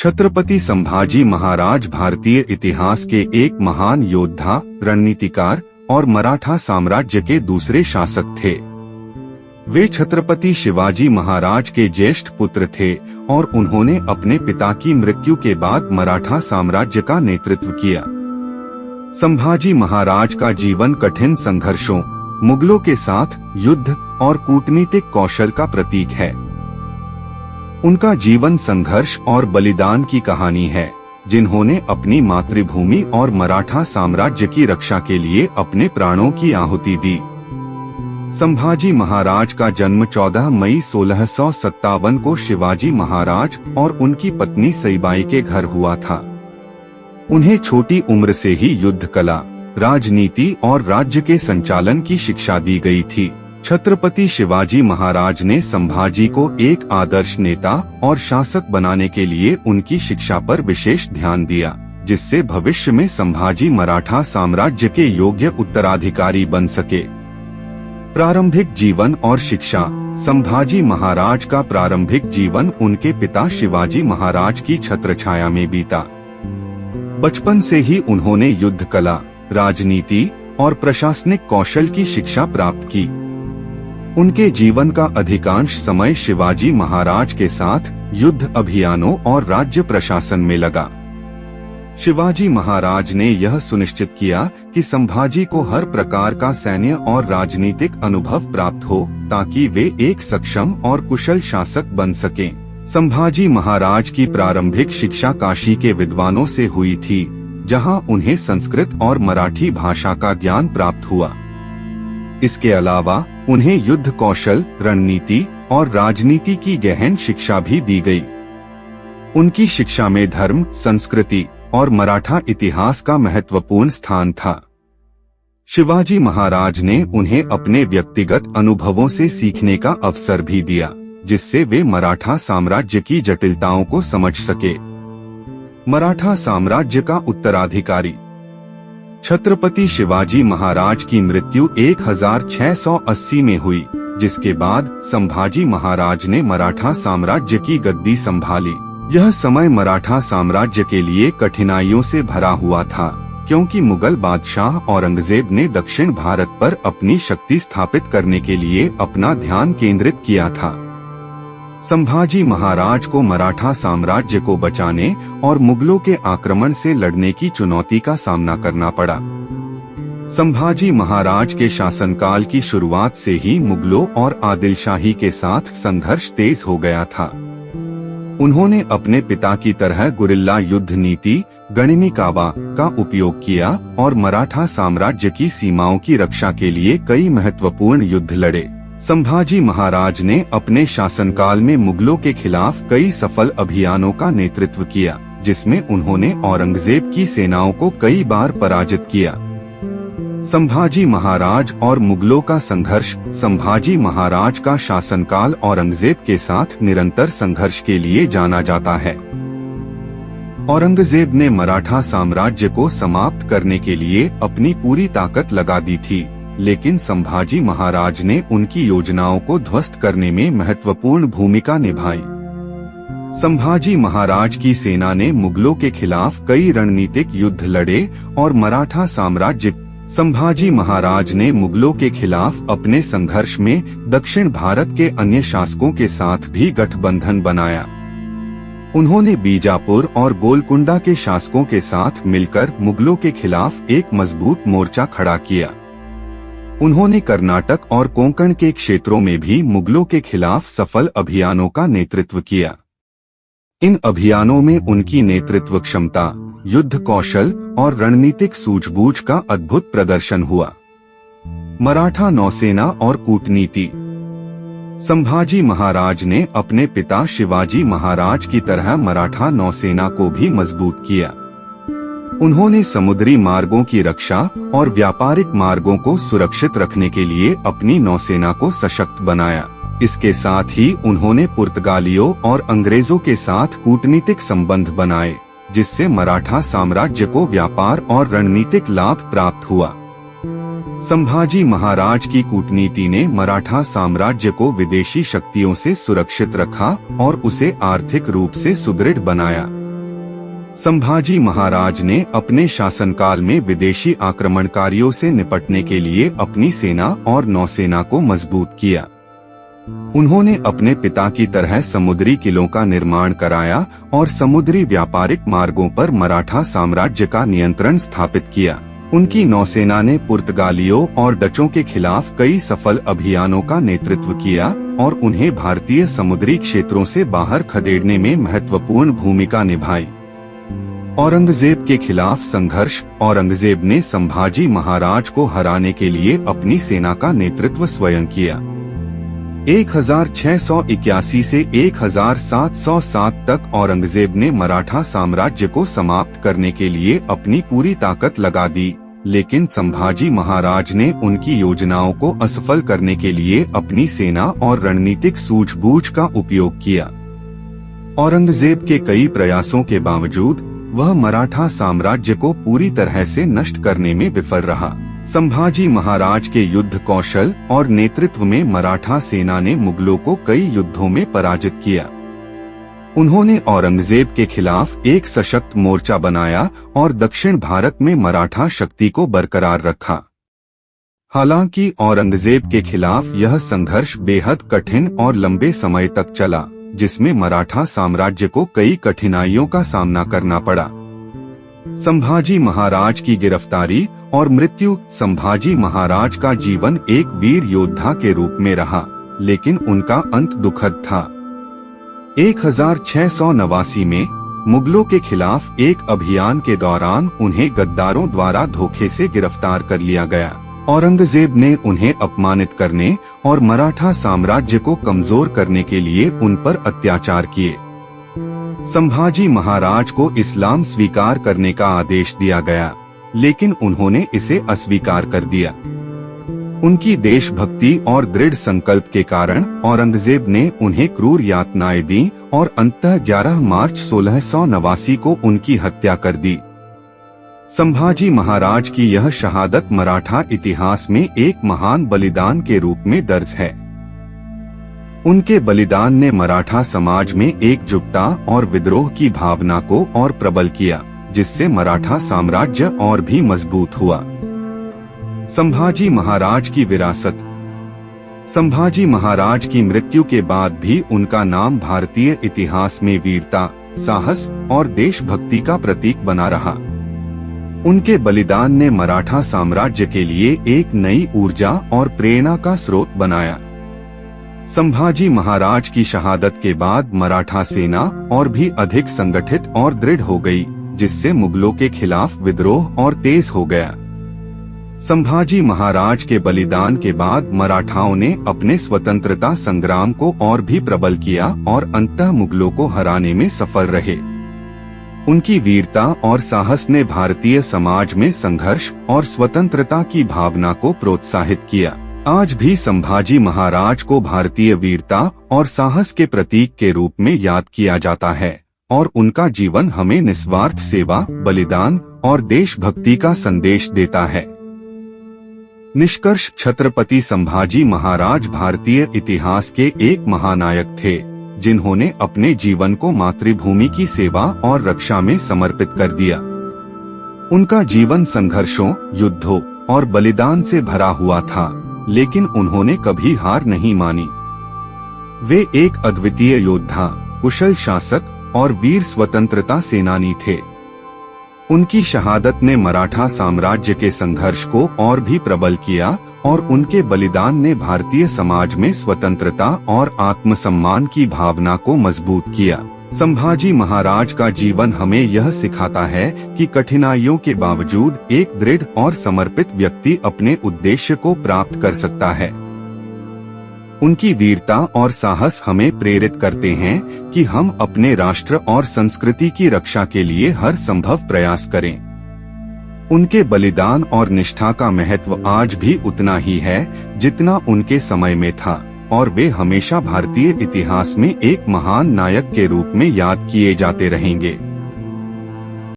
छत्रपति संभाजी महाराज भारतीय इतिहास के एक महान योद्धा, रणनीतिकार और मराठा साम्राज्य के दूसरे शासक थे। वे छत्रपति शिवाजी महाराज के ज्येष्ठ पुत्र थे और उन्होंने अपने पिता की मृत्यु के बाद मराठा साम्राज्य का नेतृत्व किया। संभाजी महाराज का जीवन कठिन संघर्षों, मुगलों के साथ युद्ध और कूटनीतिक कौशल का प्रतीक है। उनका जीवन संघर्ष और बलिदान की कहानी है, जिन्होंने अपनी मातृभूमि और मराठा साम्राज्य की रक्षा के लिए अपने प्राणों की आहुति दी। संभाजी महाराज का जन्म 14 मई 1657 को शिवाजी महाराज और उनकी पत्नी सईबाई के घर हुआ था। उन्हें छोटी उम्र से ही युद्ध कला, राजनीति और राज्य के संचालन की शिक्षा दी गई थी। छत्रपति शिवाजी महाराज ने संभाजी को एक आदर्श नेता और शासक बनाने के लिए उनकी शिक्षा पर विशेष ध्यान दिया, जिससे भविष्य में संभाजी मराठा साम्राज्य के योग्य उत्तराधिकारी बन सके। प्रारंभिक जीवन और शिक्षा। संभाजी महाराज का प्रारंभिक जीवन उनके पिता शिवाजी महाराज की छत्रछाया में बीता। बचपन से ही उन्होंने युद्ध कला, राजनीति और प्रशासनिक कौशल की शिक्षा प्राप्त की। उनके जीवन का अधिकांश समय शिवाजी महाराज के साथ युद्ध अभियानों और राज्य प्रशासन में लगा। शिवाजी महाराज ने यह सुनिश्चित किया कि संभाजी को हर प्रकार का सैन्य और राजनीतिक अनुभव प्राप्त हो, ताकि वे एक सक्षम और कुशल शासक बन सकें। संभाजी महाराज की प्रारंभिक शिक्षा काशी के विद्वानों से हुई थी, जहां उन्हें संस्कृत और मराठी भाषा का ज्ञान प्राप्त हुआ। इसके अलावा उन्हें युद्ध कौशल, रणनीति और राजनीति की गहन शिक्षा भी दी गई। उनकी शिक्षा में धर्म, संस्कृति और मराठा इतिहास का महत्वपूर्ण स्थान था। शिवाजी महाराज ने उन्हें अपने व्यक्तिगत अनुभवों से सीखने का अवसर भी दिया, जिससे वे मराठा साम्राज्य की जटिलताओं को समझ सके। मराठा साम्राज्य का उत्तराधिकारी। छत्रपति शिवाजी महाराज की मृत्यु 1680 में हुई, जिसके बाद संभाजी महाराज ने मराठा साम्राज्य की गद्दी संभाली। यह समय मराठा साम्राज्य के लिए कठिनाइयों से भरा हुआ था, क्योंकि मुगल बादशाह औरंगजेब ने दक्षिण भारत पर अपनी शक्ति स्थापित करने के लिए अपना ध्यान केंद्रित किया था। संभाजी महाराज को मराठा साम्राज्य को बचाने और मुगलों के आक्रमण से लड़ने की चुनौती का सामना करना पड़ा। संभाजी महाराज के शासनकाल की शुरुआत से ही मुगलों और आदिलशाही के साथ संघर्ष तेज हो गया था। उन्होंने अपने पिता की तरह गुरिल्ला युद्ध नीति, गणिमी काबा का उपयोग किया और मराठा साम्राज्य की सीमाओं की रक्षा के लिए कई महत्वपूर्ण युद्ध लड़े। संभाजी महाराज ने अपने शासनकाल में मुगलों के खिलाफ कई सफल अभियानों का नेतृत्व किया, जिसमें उन्होंने औरंगजेब की सेनाओं को कई बार पराजित किया। संभाजी महाराज और मुगलों का संघर्ष। संभाजी महाराज का शासनकाल औरंगजेब के साथ निरंतर संघर्ष के लिए जाना जाता है। औरंगजेब ने मराठा साम्राज्य को समाप्त करने के लिए अपनी पूरी ताकत लगा दी थी, लेकिन संभाजी महाराज ने उनकी योजनाओं को ध्वस्त करने में महत्वपूर्ण भूमिका निभाई। संभाजी महाराज की सेना ने मुगलों के खिलाफ कई रणनीतिक युद्ध लड़े और मराठा साम्राज्य। संभाजी महाराज ने मुगलों के खिलाफ अपने संघर्ष में दक्षिण भारत के अन्य शासकों के साथ भी गठबंधन बनाया। उन्होंने बीजापुर और गोलकुंडा के शासकों के साथ मिलकर मुगलों के खिलाफ एक मजबूत मोर्चा खड़ा किया। उन्होंने कर्नाटक और कोंकण के क्षेत्रों में भी मुगलों के खिलाफ सफल अभियानों का नेतृत्व किया। इन अभियानों में उनकी नेतृत्व क्षमता, युद्ध कौशल और रणनीतिक सूझबूझ का अद्भुत प्रदर्शन हुआ। मराठा नौसेना और कूटनीति। संभाजी महाराज ने अपने पिता शिवाजी महाराज की तरह मराठा नौसेना को भी मजबूत किया। उन्होंने समुद्री मार्गों की रक्षा और व्यापारिक मार्गों को सुरक्षित रखने के लिए अपनी नौसेना को सशक्त बनाया। इसके साथ ही उन्होंने पुर्तगालियों और अंग्रेजों के साथ कूटनीतिक संबंध बनाए, जिससे मराठा साम्राज्य को व्यापार और रणनीतिक लाभ प्राप्त हुआ। संभाजी महाराज की कूटनीति ने मराठा साम्राज्य को विदेशी शक्तियों से सुरक्षित रखा और उसे आर्थिक रूप से सुदृढ़ बनाया। संभाजी महाराज ने अपने शासनकाल में विदेशी आक्रमणकारियों से निपटने के लिए अपनी सेना और नौसेना को मजबूत किया। उन्होंने अपने पिता की तरह समुद्री किलों का निर्माण कराया और समुद्री व्यापारिक मार्गों पर मराठा साम्राज्य का नियंत्रण स्थापित किया। उनकी नौसेना ने पुर्तगालियों और डचों के खिलाफ कई सफल अभियानों का नेतृत्व किया और उन्हें भारतीय समुद्री क्षेत्रों से बाहर खदेड़ने में महत्वपूर्ण भूमिका निभाई। औरंगजेब के खिलाफ संघर्ष। औरंगजेब ने संभाजी महाराज को हराने के लिए अपनी सेना का नेतृत्व स्वयं किया। 1681 से 1707 तक औरंगजेब ने मराठा साम्राज्य को समाप्त करने के लिए अपनी पूरी ताकत लगा दी, लेकिन संभाजी महाराज ने उनकी योजनाओं को असफल करने के लिए अपनी सेना और रणनीतिक सूझबूझ का उपयोग किया। औरंगजेब के कई प्रयासों के बावजूद वह मराठा साम्राज्य को पूरी तरह से नष्ट करने में विफल रहा। संभाजी महाराज के युद्ध कौशल और नेतृत्व में मराठा सेना ने मुगलों को कई युद्धों में पराजित किया। उन्होंने औरंगजेब के खिलाफ एक सशक्त मोर्चा बनाया और दक्षिण भारत में मराठा शक्ति को बरकरार रखा। हालांकि औरंगजेब के खिलाफ यह संघर्ष बेहद कठिन और लंबे समय तक चला, जिसमें मराठा साम्राज्य को कई कठिनाइयों का सामना करना पड़ा। संभाजी महाराज की गिरफ्तारी और मृत्यु। संभाजी महाराज का जीवन एक वीर योद्धा के रूप में रहा, लेकिन उनका अंत दुखद था। 1689 में मुगलों के खिलाफ एक अभियान के दौरान उन्हें गद्दारों द्वारा धोखे से गिरफ्तार कर लिया गया। औरंगजेब ने उन्हें अपमानित करने और मराठा साम्राज्य को कमजोर करने के लिए उन पर अत्याचार किए। संभाजी महाराज को इस्लाम स्वीकार करने का आदेश दिया गया, लेकिन उन्होंने इसे अस्वीकार कर दिया। उनकी देशभक्ति और दृढ़ संकल्प के कारण औरंगजेब ने उन्हें क्रूर यातनाएं दी और अंततः 11 मार्च 1689 को उनकी हत्या कर दी। संभाजी महाराज की यह शहादत मराठा इतिहास में एक महान बलिदान के रूप में दर्ज है। उनके बलिदान ने मराठा समाज में एकजुटता और विद्रोह की भावना को और प्रबल किया, जिससे मराठा साम्राज्य और भी मजबूत हुआ। संभाजी महाराज की विरासत। संभाजी महाराज की मृत्यु के बाद भी उनका नाम भारतीय इतिहास में वीरता, साहस और देशभक्ति का प्रतीक बना रहा। उनके बलिदान ने मराठा साम्राज्य के लिए एक नई ऊर्जा और प्रेरणा का स्रोत बनाया। संभाजी महाराज की शहादत के बाद मराठा सेना और भी अधिक संगठित और दृढ़ हो गई, जिससे मुगलों के खिलाफ विद्रोह और तेज हो गया। संभाजी महाराज के बलिदान के बाद मराठाओं ने अपने स्वतंत्रता संग्राम को और भी प्रबल किया और अंततः मुगलों को हराने में सफल रहे। उनकी वीरता और साहस ने भारतीय समाज में संघर्ष और स्वतंत्रता की भावना को प्रोत्साहित किया। आज भी संभाजी महाराज को भारतीय वीरता और साहस के प्रतीक के रूप में याद किया जाता है और उनका जीवन हमें निस्वार्थ सेवा, बलिदान और देशभक्ति का संदेश देता है। निष्कर्ष। छत्रपति संभाजी महाराज भारतीय इतिहास के एक महानायक थे, जिन्होंने अपने जीवन को मातृभूमि की सेवा और रक्षा में समर्पित कर दिया। उनका जीवन संघर्षों, युद्धों और बलिदान से भरा हुआ था, लेकिन उन्होंने कभी हार नहीं मानी। वे एक अद्वितीय योद्धा, कुशल शासक और वीर स्वतंत्रता सेनानी थे। उनकी शहादत ने मराठा साम्राज्य के संघर्ष को और भी प्रबल किया और उनके बलिदान ने भारतीय समाज में स्वतंत्रता और आत्मसम्मान की भावना को मजबूत किया। संभाजी महाराज का जीवन हमें यह सिखाता है कि कठिनाइयों के बावजूद एक दृढ़ और समर्पित व्यक्ति अपने उद्देश्य को प्राप्त कर सकता है। उनकी वीरता और साहस हमें प्रेरित करते हैं कि हम अपने राष्ट्र और संस्कृति की रक्षा के लिए हर संभव प्रयास करें। उनके बलिदान और निष्ठा का महत्व आज भी उतना ही है जितना उनके समय में था, और वे हमेशा भारतीय इतिहास में एक महान नायक के रूप में याद किए जाते रहेंगे।